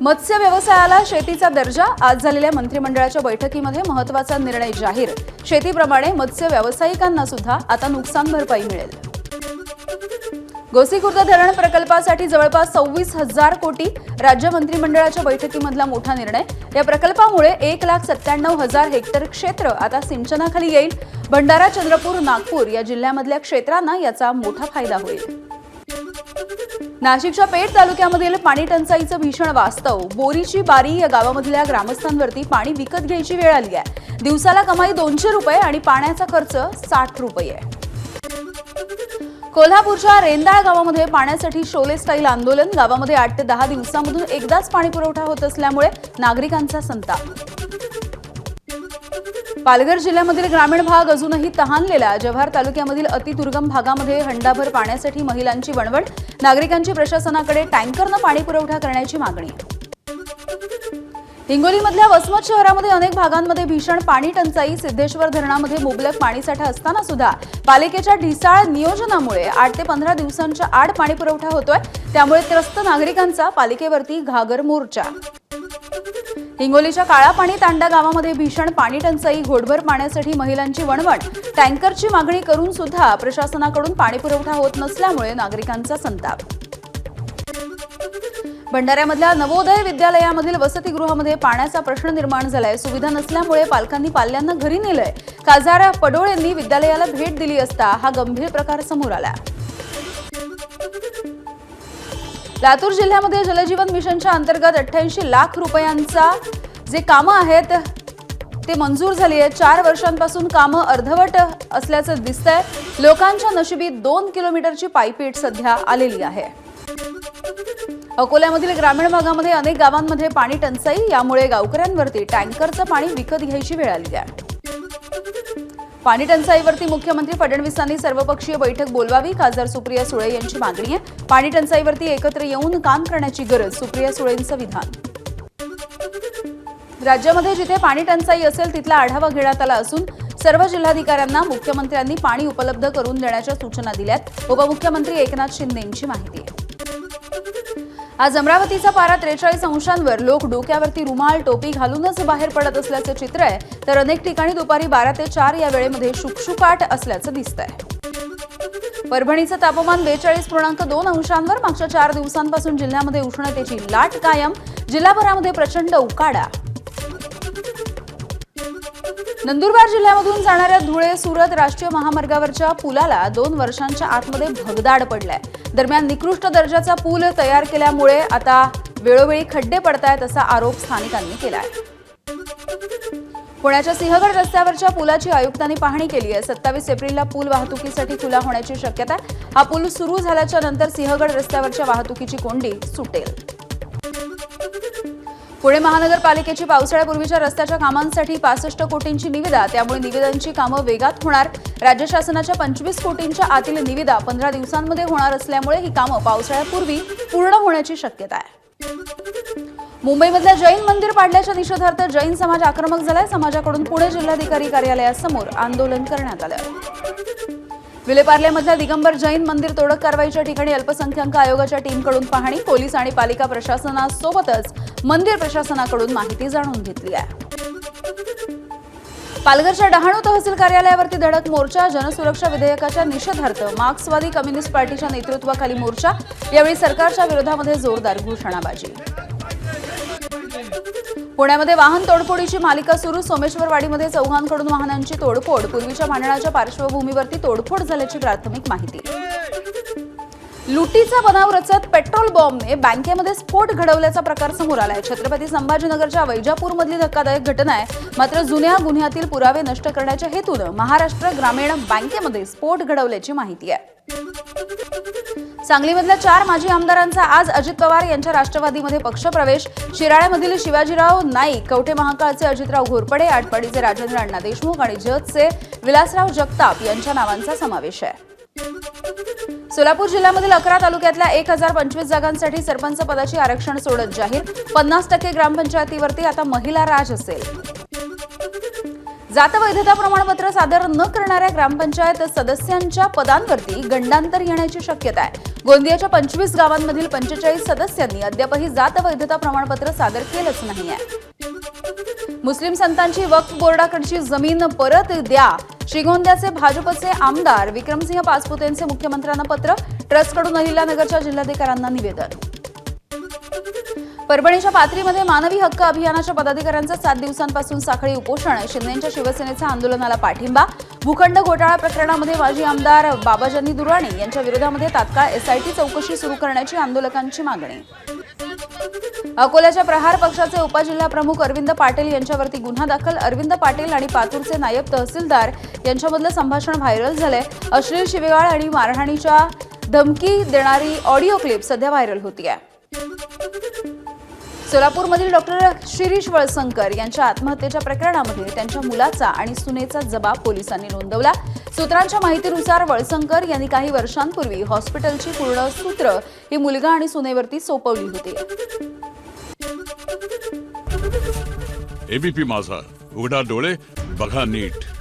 मत्स्य व्यवसायाला शेतीचा दर्जा। आज झालेल्या मंत्रिमंडळाच्या बैठकीमध्ये महत्त्वाचा निर्णय जाहीर। शेतीप्रमाणे मत्स्य व्यावसायिकांना सुद्धा आता नुकसान भरपाई मिळेल। गोसीखुर्द धरण प्रकल्पासाठी जवळपास 26,000 कोटी। राज्य मंत्रिमंडळाच्या बैठकीमधला मोठा निर्णय। या प्रकल्पामुळे 1,97,000 हेक्टर क्षेत्र आता सिंचनाखाली येईल। भंडारा, चंद्रपूर, नागपूर या जिल्ह्यांमधल्या क्षेत्रांना याचा मोठा फायदा होईल। नाशिकच्या पेठ तालुक्यामधील पाणी टंचाईचं भीषण वास्तव। बोरीची बारी या गावामधल्या ग्रामस्थांवरती पाणी विकत घ्यायची वेळ आली आहे। दिवसाला कमाई 200 रुपये आणि पाण्याचा खर्च 60 रुपये। कोल्हापूरच्या रेंदाळ गावामध्ये पाण्यासाठी शोले स्टाईल आंदोलन। गावामध्ये 8 ते 10 दिवसांमधून एकदाच पाणी पुरवठा होत असल्यामुळे नागरिकांचा संताप। पालघर जिल्ह्यामधील ग्रामीण भाग अजूनही तहानलेला। जव्हार तालुक्यामधील अतिदुर्गम भागामध्ये हंडाभर पाण्यासाठी महिलांची वणवण। नागरिकांची प्रशासनाकडे टँकरनं पाणी पुरवठा करण्याची मागणी। हिंगोलीमधल्या वसमत शहरामध्ये अनेक भागांमध्ये भीषण पाणी टंचाई। सिद्धेश्वर धरणामध्ये मुबलक पाणीसाठा असताना सुद्धा पालिकेच्या ढिसाळ नियोजनामुळे 8 ते 15 दिवसांच्या आड पाणी पुरवठा होतोय। त्यामुळे त्रस्त नागरिकांचा पालिकेवरती घागर मोर्चा। हिंगोलीच्या काळापाणी तांडा गावामध्ये भीषण पाणी टंचाई। घोटभर पाण्यासाठी महिलांची वणवण। टँकरची मागणी करून सुद्धा प्रशासनाकडून पाणी पुरवठा होत नसल्यामुळे नागरिकांचा संताप। भंडाऱ्यामधल्या नवोदय विद्यालयामधील वसतिगृहामध्ये पाण्याचा प्रश्न निर्माण झालाय। सुविधा नसल्यामुळे पालकांनी पाल्यांना घरी नेलंय। खासदार पडोळ यांनी विद्यालयाला भेट दिली असता हा गंभीर प्रकार समोर आला। लातूर जिल्ह्यामध्ये जलजीवन मिशनच्या अंतर्गत 88 लाख रुपयांचा जे कामं आहेत ते मंजूर झाली आहेत। 4 वर्षांपासून कामं अर्धवट असल्याचं दिसतंय। लोकांच्या नशिबी 2 किलोमीटरची पायपीट सध्या आलेली आहे। अकोल्यामधील ग्रामीण भागामध्ये अनेक गावांमध्ये पाणी टंचाई। यामुळे गावकऱ्यांवरती टँकरचं पाणी विकत घ्यायची वेळ आली आहे। पाणी टंचाईवरती मुख्यमंत्री फडणवीसांनी सर्वपक्षीय बैठक बोलवावी। खासदार सुप्रिया सुळे यांची मागणी आहे। पाणी टंचाईवरती एकत्र येऊन काम करण्याची गरज, सुप्रिया सुळेंचं विधान। राज्यामध्ये जिथे पाणी टंचाई असेल तिथला आढावा घेण्यात आला असून सर्व जिल्हाधिकाऱ्यांना मुख्यमंत्र्यांनी पाणी उपलब्ध करून देण्याच्या सूचना दिल्यात। उपमुख्यमंत्री एकनाथ शिंदे यांची माहिती आहे। आज अमरावतीचा पारा 43 अंशांवर। लोक डोक्यावरती रुमाल, टोपी घालूनच बाहेर पडत असल्याचं चित्र आहे। तर अनेक ठिकाणी दुपारी 12 ते 4 या वेळेमध्ये शुकशुकाट असल्याचं दिसतंय। परभणीचं तापमान 42.2 अंशांवर। मागच्या 4 दिवसांपासून जिल्ह्यामध्ये उष्णतेची लाट कायम। जिल्हाभरामध्ये प्रचंड उकाडा। नंदुरबार जिल्ह्यामधून जाणाऱ्या धुळे सुरत राष्ट्रीय महामार्गावरच्या पुलाला 2 वर्षांच्या आतमध्ये भगदाड पडलाय। दरम्यान निकृष्ट दर्जाचा पूल तयार केल्यामुळे आता वेळोवेळी खड्डे पडतायत असा आरोप स्थानिकांनी केलाय। पुण्याच्या सिंहगड रस्त्यावरच्या पुलाची आयुक्तांनी पाहणी केली आहे। 27 एप्रिलला पूल वाहतुकीसाठी खुला होण्याची शक्यता आहे। हा पूल सुरू झाल्याच्या नंतर सिंहगड रस्त्यावरच्या वाहतुकीची कोंडी सुटेल। पुणे महानगरपालिकेची पावसाळ्यापूर्वीच्या रस्त्याच्या कामांसाठी 65 कोटींची निविदा। त्यामुळे निविदांची कामं वेगात होणार। राज्य शासनाच्या 25 कोटींच्या आतील निविदा 15 दिवसांमध्ये होणार असल्यामुळे ही कामं पावसाळ्यापूर्वी पूर्ण होण्याची शक्यता आहे। मुंबईमधल्या जैन मंदिर पाडल्याच्या निषेधार्थ जैन समाज आक्रमक झालाय। समाजाकडून पुणे जिल्हाधिकारी कार्यालयासमोर आंदोलन करण्यात आलं। विलेपार्लेमधल्या दिगंबर जैन मंदिर तोडक कारवाईच्या ठिकाणी अल्पसंख्याक आयोगाच्या टीमकडून पाहणी। पोलीस आणि पालिका प्रशासनासोबतच मंदिर प्रशासनाकडून माहिती जाणून घेतली आहे। पालघरच्या डहाणू तहसील कार्यालयावरती धडक मोर्चा। जनसुरक्षा विधेयकाच्या निषेधार्थ मार्क्सवादी कम्युनिस्ट पार्टीच्या नेतृत्वाखाली मोर्चा। यावेळी सरकारच्या विरोधामध्ये जोरदार घोषणाबाजी। पुण्यामध्ये वाहन तोडफोडीची मालिका सुरू। सोमेश्वरवाडीमध्ये चौघांकडून वाहनांची तोडफोड। पूर्वीच्या भांडणाच्या पार्श्वभूमीवरती तोडफोड झाल्याची प्राथमिक माहिती। लुटीचा बनाव रचत पेट्रोल बॉम्बने बँकेमध्ये स्फोट घडवल्याचा प्रकार समोर आलाय। छत्रपती संभाजीनगरच्या वैजापूरमधली धक्कादायक घटना आहे। मात्र जुन्या गुन्ह्यातील पुरावे नष्ट करण्याच्या हेतून महाराष्ट्र ग्रामीण बँकेमध्ये स्फोट घडवल्याची माहिती आहे। सांगलीमधल्या 4 माजी आमदारांचा आज अजित पवार यांच्या राष्ट्रवादीमध्ये पक्षप्रवेश। शिराळ्यामधील शिवाजीराव नाईक, कवठे महांकाळचे अजितराव घोरपडे, आटपाडीचे राजेंद्र अण्णा देशमुख आणि जतचे विलासराव जगताप यांच्या नावांचा समावेश आहे। सोलापूर जिल्ह्यामधील 11 तालुक्यातल्या 1025 जागांसाठी सरपंच पदाची आरक्षण सोडत जाहीर। 50% ग्रामपंचायतीवरती आता महिला राज असेल। जात वैधता प्रमाणपत्र सादर न करणाऱ्या ग्रामपंचायत सदस्यांच्या पदांवरती गंडांतर येण्याची शक्यता आहे. गोंदियाच्या 25 गावांमधील 45 सदस्यांनी अद्यापही जात वैधता प्रमाणपत्र सादर केलंच नाहीये. मुस्लिम संतांची वक्फ बोर्डाकडची जमीन परत द्या. श्रीगोंद्याचे भाजपचे आमदार विक्रमसिंह पाचपुतेंचे मुख्यमंत्र्यांना पत्र. ट्रस्टकडून अहिल्यानगरच्या जिल्हाधिकाऱ्यांना निवेदन. परभणीच्या पाथरीमध्ये मानवी हक्क अभियानाच्या पदाधिकाऱ्यांचं 7 दिवसांपासून साखळी उपोषण. शिंदेच्या शिवसेनेचा आंदोलनाला पाठिंबा. भूखंड घोटाळा प्रकरणामध्ये माजी आमदार बाबाजानी दुर्राणी यांच्या विरोधामध्ये तात्काळ एसआयटी चौकशी सुरू करण्याची आंदोलकांची मागणी. अकोल्याच्या प्रहार पक्षाचे उपजिल्हाप्रमुख अरविंद पाटील यांच्यावरती गुन्हा दाखल. अरविंद पाटील आणि पातूरचे नायब तहसीलदार यांच्यामधलं संभाषण व्हायरल झालंय. अश्लील शिवीगाळ आणि मारहाणीच्या धमकी देणारी ऑडिओ क्लिप सध्या व्हायरल होतीये. सोलापूरमधील डॉक्टर शिरीष वळसंकर यांच्या आत्महत्येच्या प्रकरणामध्ये त्यांच्या मुलाचा आणि सुनेचा जबाब पोलिसांनी नोंदवला. सूत्रांच्या माहितीनुसार वळसंकर यांनी काही वर्षांपूर्वी हॉस्पिटलची पूर्ण सूत्र ही मुलगा आणि सुनेवरती सोपवली होती. एबीपी माझा, उघडा डोळे बघा नीट.